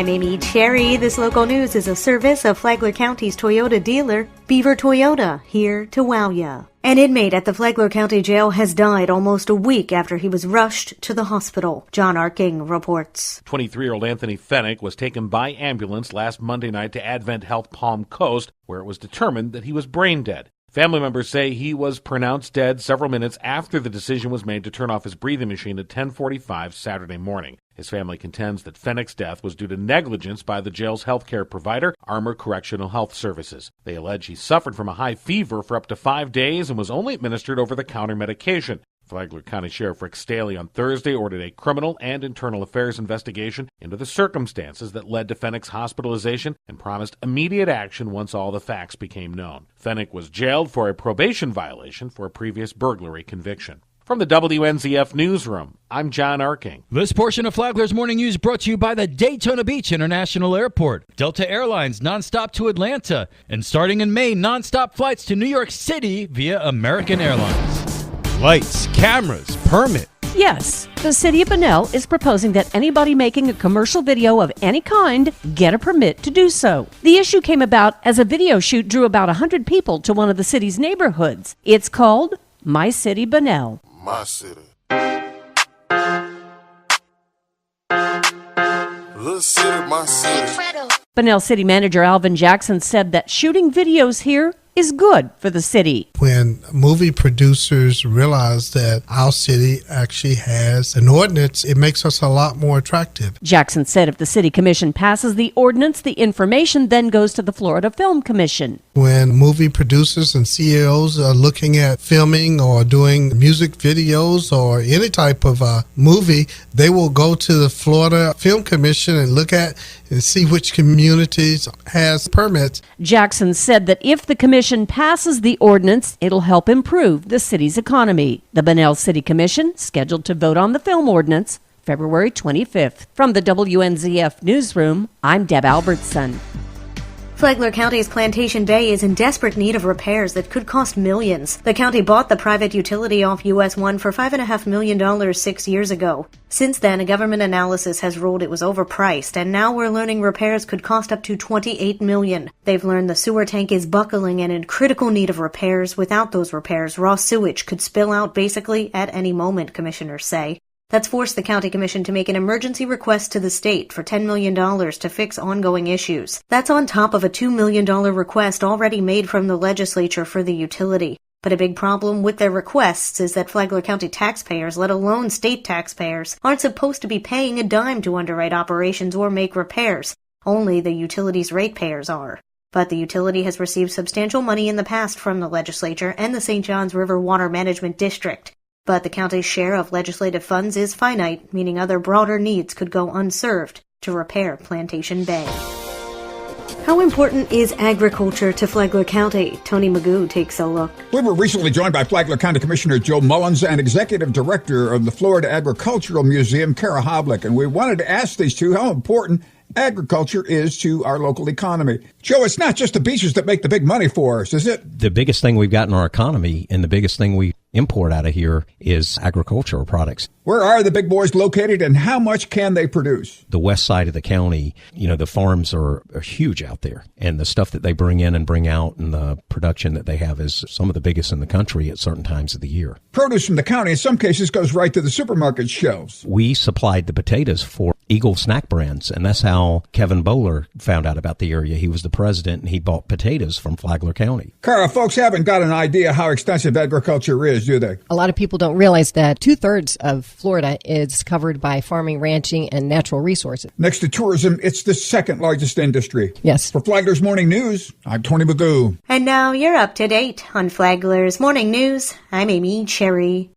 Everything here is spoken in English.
I'm Amy Cherry. This local news is a service of Flagler County's Toyota dealer, Beaver Toyota, here to wow ya. An inmate at the Flagler County Jail has died almost a week after he was rushed to the hospital. John Arking reports. 23-year-old Anthony Fennick was taken by ambulance last Monday night to Advent Health Palm Coast, where it was determined that he was brain dead. Family members say he was pronounced dead several minutes after the decision was made to turn off his breathing machine at 10:45 Saturday morning. His family contends that Fennick's death was due to negligence by the jail's healthcare provider, Armor Correctional Health Services. They allege he suffered from a high fever for up to 5 days and was only administered over-the-counter medication. Flagler County Sheriff Rick Staley on Thursday ordered a criminal and internal affairs investigation into the circumstances that led to Fennick's hospitalization and promised immediate action once all the facts became known. Fennick was jailed for a probation violation for a previous burglary conviction. From the WNZF Newsroom, I'm John Arking. This portion of Flagler's Morning News brought to you by the Daytona Beach International Airport, Delta Airlines nonstop to Atlanta, and starting in May, nonstop flights to New York City via American Airlines. Lights, cameras, permit. Yes, the city of Bunnell is proposing that anybody making a commercial video of any kind get a permit to do so. The issue came about as a video shoot drew about 100 people to one of the city's neighborhoods. It's called My City Bunnell. My city. Little city, my city. Bunnell City Manager Alvin Jackson said that shooting videos here is good for the city. When movie producers realize that our city actually has an ordinance, it makes us a lot more attractive. Jackson said if the city commission passes the ordinance, the information then goes to the Florida Film Commission. When movie producers and CEOs are looking at filming or doing music videos or any type of movie, they will go to the Florida Film Commission and look at and see which communities has permits. Jackson said that if the commission passes the ordinance, it'll help improve the city's economy. The Bunnell City Commission scheduled to vote on the film ordinance February 25th. From the WNZF Newsroom, I'm Deb Albertson. Flagler County's Plantation Bay is in desperate need of repairs that could cost millions. The county bought the private utility off US 1 for $5.5 million 6 years ago. Since then, a government analysis has ruled it was overpriced, and now we're learning repairs could cost up to $28 million. They've learned the sewer tank is buckling and in critical need of repairs. Without those repairs, raw sewage could spill out basically at any moment, commissioners say. That's forced the county commission to make an emergency request to the state for $10 million to fix ongoing issues. That's on top of a $2 million request already made from the legislature for the utility. But a big problem with their requests is that Flagler County taxpayers, let alone state taxpayers, aren't supposed to be paying a dime to underwrite operations or make repairs. Only the utility's ratepayers are. But the utility has received substantial money in the past from the legislature and the St. Johns River Water Management District. But the county's share of legislative funds is finite, meaning other broader needs could go unserved to repair Plantation Bay. How important is agriculture to Flagler County? Tony Magoo takes a look. We were recently joined by Flagler County Commissioner Joe Mullins and Executive Director of the Florida Agricultural Museum, Kara Hoblich, and we wanted to ask these two how important agriculture is to our local economy. Joe, it's not just the beaches that make the big money for us, is it? The biggest thing we've got in our economy and the biggest thing we import out of here is agricultural products. Where are the big boys located and how much can they produce? The west side of the county, the farms are huge out there. And the stuff that they bring in and bring out and the production that they have is some of the biggest in the country at certain times of the year. Produce from the county in some cases goes right to the supermarket shelves. We supplied the potatoes for Eagle Snack Brands, and that's how Kevin Bowler found out about the area. He was the president, and he bought potatoes from Flagler County. Kara, folks haven't got an idea how extensive agriculture is, do they? A lot of people don't realize that 2/3 of Florida is covered by farming, ranching, and natural resources. Next to tourism, it's the second largest industry. Yes. For Flagler's Morning News, I'm Tony Magoo. And now you're up to date on Flagler's Morning News. I'm Amy Cherry.